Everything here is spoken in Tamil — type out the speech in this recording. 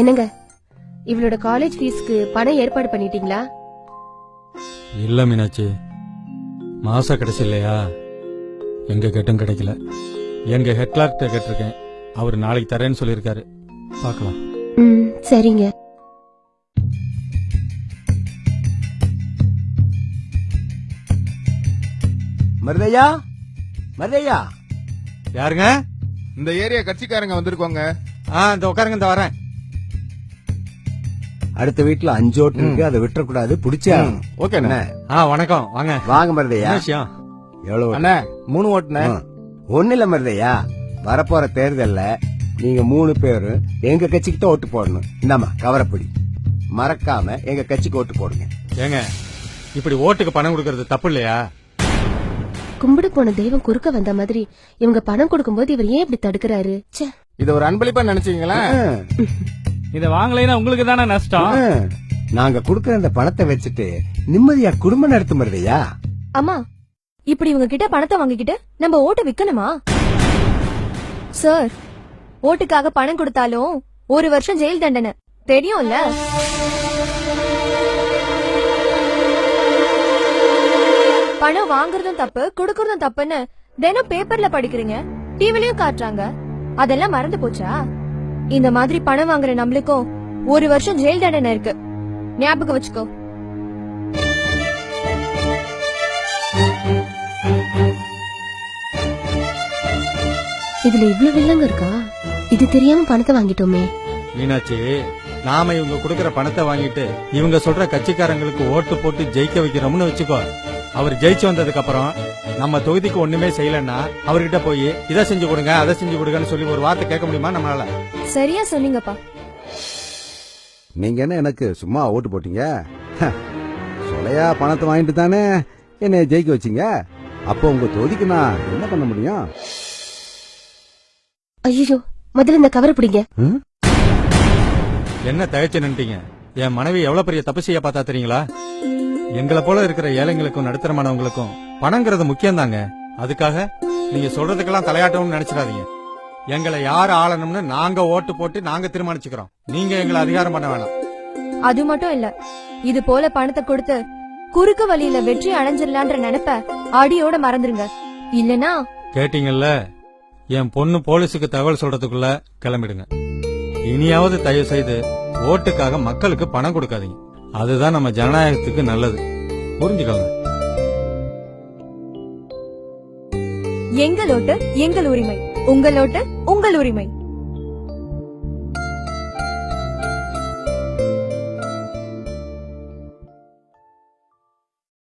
என்னங்க, இவளோட காலேஜ் ஃபீஸ்க்கு பணம் ஏற்பாடு பண்ணிட்டீங்களா? இல்ல மீனாட்சி, மாச கடைசி இல்லையா, எங்க கேட்டும் கிடைக்கல. எங்க ஹெட் கிளார்க் கேட்டிருக்கேன், அவர் நாளைக்கு தரேன்னு சொல்லியிருக்காரு. பார்க்கலாம். சரிங்க. மருதையா, மருதையா. யாருங்க? இந்த ஏரியா கட்சிக்காரங்க வந்திருக்கோங்க. இந்த உட்காருங்க, இந்த வரேன். அடுத்த வீட்டுல 5 ஓட்டு இருக்கு, அதை விட்டுறக்கூடாது. பிடிச்சா ஓகே. வணக்கம், வாங்க வாங்க மருதையா. விஷயம்? எவ்வளவு அண்ணா? 3 ஓட்டுனே. ஒண்ணு இல்ல மருதையா, வரப்போற தேர்தல்ல நீங்க 3 பேரும் எங்க கட்சிக்கு தான் ஓட்டு போடணும். இந்தாமா கவரப்படி, மறக்காம எங்க கட்சிக்கு ஓட்டு போடுங்க. ஏங்க, இப்படி ஓட்டுக்கு பணம் கொடுக்கறது தப்பு இல்லையா? கும்பிடு போன தெய்வம் குறுக்க வந்த மாதிரி இவங்க பணம் கொடுக்கும்போது இவர் ஏன் இப்படி தடுக்கிறாரு? இத ஒரு அன்பளிப்பா நினைச்சீங்களா? இத வாங்கலைன்னா உங்களுக்கு தானே நஷ்டம். நாங்க குடுக்கற அந்த பணத்தை வச்சுட்டு நிம்மதியா குடும்பம் நடத்த மருதையா. அம்மா, இப்படி இவங்க கிட்ட பணத்தை வாங்கிக்கிட்டு நம்ம ஓட்டு விக்கணுமா? சார், ஓட்டுக்காக பணம் கொடுத்தாலும் 1 வருஷம் ஜெயில் தண்டனை தெரியும்ல. பணம் வாங்குறதும் தப்பு, கொடுக்கறதும் தப்புன்னு தினம் பேப்பர்ல படிக்கிறீங்க, டிவிலயும் காட்டுறாங்க. அதெல்லாம் மறந்து போச்சா? இந்த மாதிரி பணம் வாங்குற நம்மளுக்கும் 1 வருஷம் ஜெயில் தண்டனை இருக்கு, ஞாபகம் வச்சுக்கோ. இதுல இவ்வளவு வில்லங்க இருக்கா? இது தெரியாம பணத்தை வாங்கிட்டோமே. மீனாட்சி, நாம இவங்க கொடுக்கற பணத்தை வாங்கிட்டு இவங்க சொல்ற கட்சிக்காரங்களுக்கு ஓட்டு போட்டு ஜெயிக்க வைக்கிறோம்னு வச்சுக்கோ. அவர் ஜெயிச்சு வந்ததுக்கு அப்புறம் நம்ம தொகுதிக்கு ஒண்ணுமே செய்யலன்னா அவர்கிட்ட போய் இதை செஞ்சு கொடுங்க அதை செஞ்சு கொடுங்கன்னு சொல்லி ஒரு வார்த்தை கேட்க முடியுமா நம்மளால? சரியா சொன்னீங்கப்பா. நீங்க என்ன எனக்கு சும்மா ஓட்டு போட்டீங்க? சொலையா பணத்தை வாங்கிட்டு தானே என்ன ஜெயிக்க வச்சீங்க. அப்போ உங்க தொகுதிக்கு நான் என்ன பண்ண முடியும்? ஐயோ, முதல்ல இந்த கவரை பிடிங்க. என்ன தயச்சு நின்ட்டீங்க? என் மனைவி எவ்வளவு பெரிய தப்பு செய்ய பார்த்தா தெரியுங்களா? எங்களை போல இருக்கிற ஏழைங்களுக்கும் நடுத்தரமானவங்களுக்கும் பணங்கிறது முக்கியம் தாங்க. அதுக்காக நீங்க சொல்றதுக்கெல்லாம் தலையாட்டணும்னு நினைச்சிடாதீங்க. எங்களை யார் ஆளணும்னு நாங்க ஓட்டு போட்டு நாங்க தீர்மானிச்சுக்கிறோம். நீங்க எங்களை அதிகாரம் பண்ண வேணாம். அது மட்டும் இல்ல, இது போல பணத்தை கொடுத்து குறுக்கு வழியில வெற்றி அடைஞ்சிடலான்ற நினைப்ப அடியோட மறந்துருங்க. இல்லனா கேட்டீங்கல்ல, என் பொண்ணு போலீஸுக்கு தகவல் சொல்றதுக்குள்ள கிளம்பிடுங்க. இனியாவது தயவு செய்து ஓட்டுக்காக மக்களுக்கு பணம் கொடுக்காதீங்க. அதுதான் நம்ம ஜனநாயகத்துக்கு நல்லது. புரிஞ்சுக்கோங்க. எங்கள் ஓட்டு எங்கள் உரிமை, உங்கள் ஓட்டு உங்கள் உரிமை.